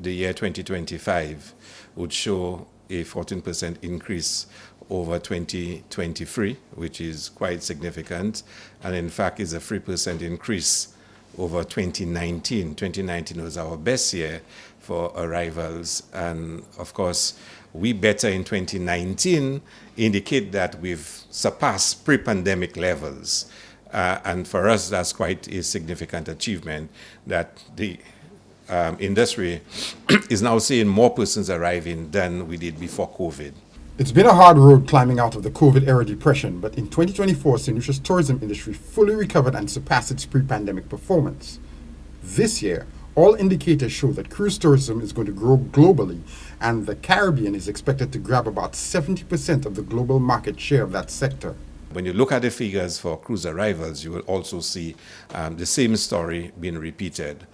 the year 2025 would show a 14% increase over 2023, which is quite significant, and in fact is a 3% increase over 2019. 2019 was our best year for arrivals, and of course, we better in 2019 indicate that we've surpassed pre-pandemic levels. And for us, that's quite a significant achievement that the industry is now seeing more persons arriving than we did before COVID. It's been a hard road climbing out of the COVID-era depression, but in 2024, St. Lucia's tourism industry fully recovered and surpassed its pre-pandemic performance. This year, all indicators show that cruise tourism is going to grow globally, and the Caribbean is expected to grab about 70% of the global market share of that sector. When you look at the figures for cruise arrivals, you will also see the same story being repeated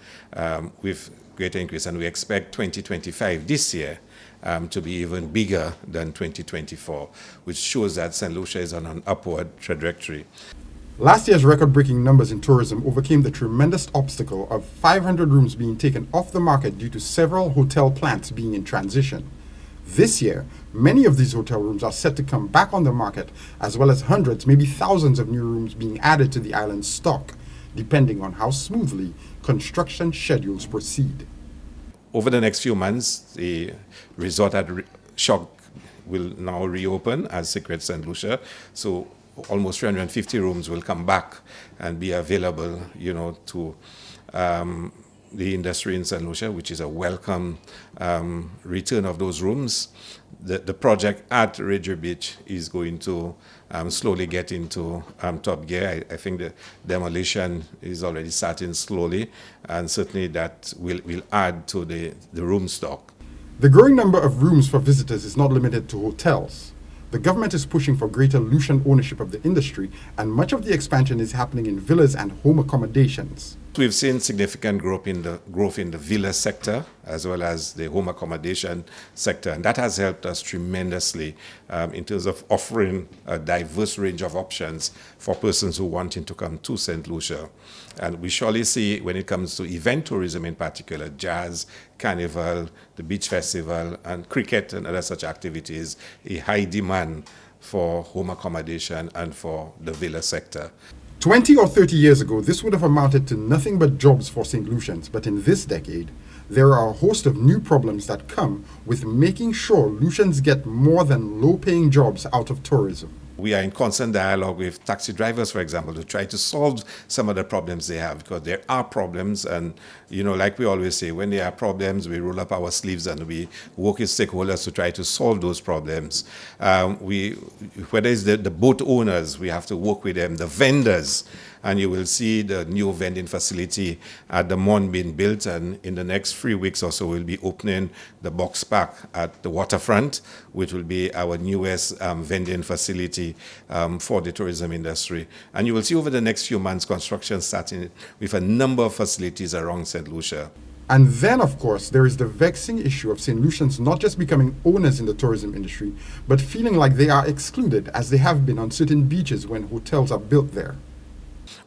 with greater increase, and we expect 2025 this year to be even bigger than 2024, which shows that St. Lucia is on an upward trajectory. Last year's record-breaking numbers in tourism overcame the tremendous obstacle of 500 rooms being taken off the market due to several hotel plants being in transition. This year, many of these hotel rooms are set to come back on the market, as well as hundreds, maybe thousands of new rooms being added to the island's stock, depending on how smoothly construction schedules proceed. Over the next few months, the resort at Shock will now reopen as Secret St. Lucia. So almost 350 rooms will come back and be available, to the industry in St. Lucia, which is a welcome return of those rooms. The project at Ranger Beach is going to slowly get into top gear. I think the demolition is already starting slowly, and certainly that will add to the room stock. The growing number of rooms for visitors is not limited to hotels. The government is pushing for greater Lucian ownership of the industry, and much of the expansion is happening in villas and home accommodations. We've seen significant growth in the villa sector as well as the home accommodation sector, and that has helped us tremendously in terms of offering a diverse range of options for persons who wanting to come to St. Lucia. And we surely see, when it comes to event tourism in particular, jazz, carnival, the beach festival, and cricket and other such activities, a high demand for home accommodation and for the villa sector. 20 or 30 years ago, this would have amounted to nothing but jobs for St. Lucians, but in this decade, there are a host of new problems that come with making sure Lucians get more than low-paying jobs out of tourism. We are in constant dialogue with taxi drivers, for example, to try to solve some of the problems they have, because there are problems, and like we always say, when there are problems, we roll up our sleeves and we work with stakeholders to try to solve those problems. Whether it's the boat owners, we have to work with them, the vendors, and you will see the new vending facility at the Mon being built, and in the next 3 weeks or so, we'll be opening the box park at the waterfront, which will be our newest vending facility for the tourism industry. And you will see over the next few months, construction starting with a number of facilities around St. Lucia. And then, of course, there is the vexing issue of St. Lucians not just becoming owners in the tourism industry, but feeling like they are excluded, as they have been on certain beaches when hotels are built there.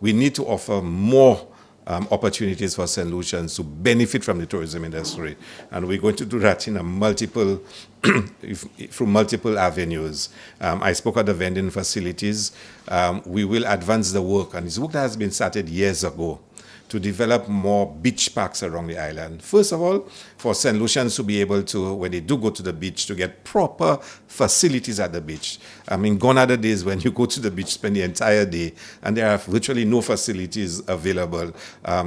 We need to offer more opportunities for St. Lucians to benefit from the tourism industry, and we're going to do that in through multiple avenues. I spoke of the vending facilities. We will advance the work, and it's work that has been started years ago, to develop more beach parks around the island. First of all, for St. Lucians to be able to, when they do go to the beach, to get proper facilities at the beach. I mean, gone are the days when you go to the beach, spend the entire day, and there are virtually no facilities available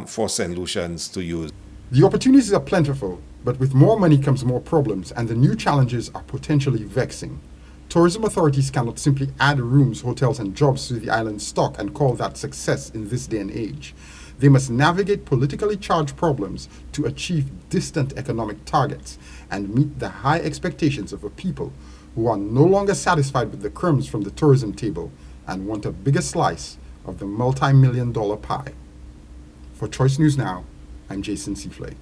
for St. Lucians to use. The opportunities are plentiful, but with more money comes more problems, and the new challenges are potentially vexing. Tourism authorities cannot simply add rooms, hotels, and jobs to the island's stock and call that success in this day and age. They must navigate politically charged problems to achieve distant economic targets and meet the high expectations of a people who are no longer satisfied with the crumbs from the tourism table and want a bigger slice of the multi-million-dollar pie. For Choice News Now, I'm Jason Seaflay.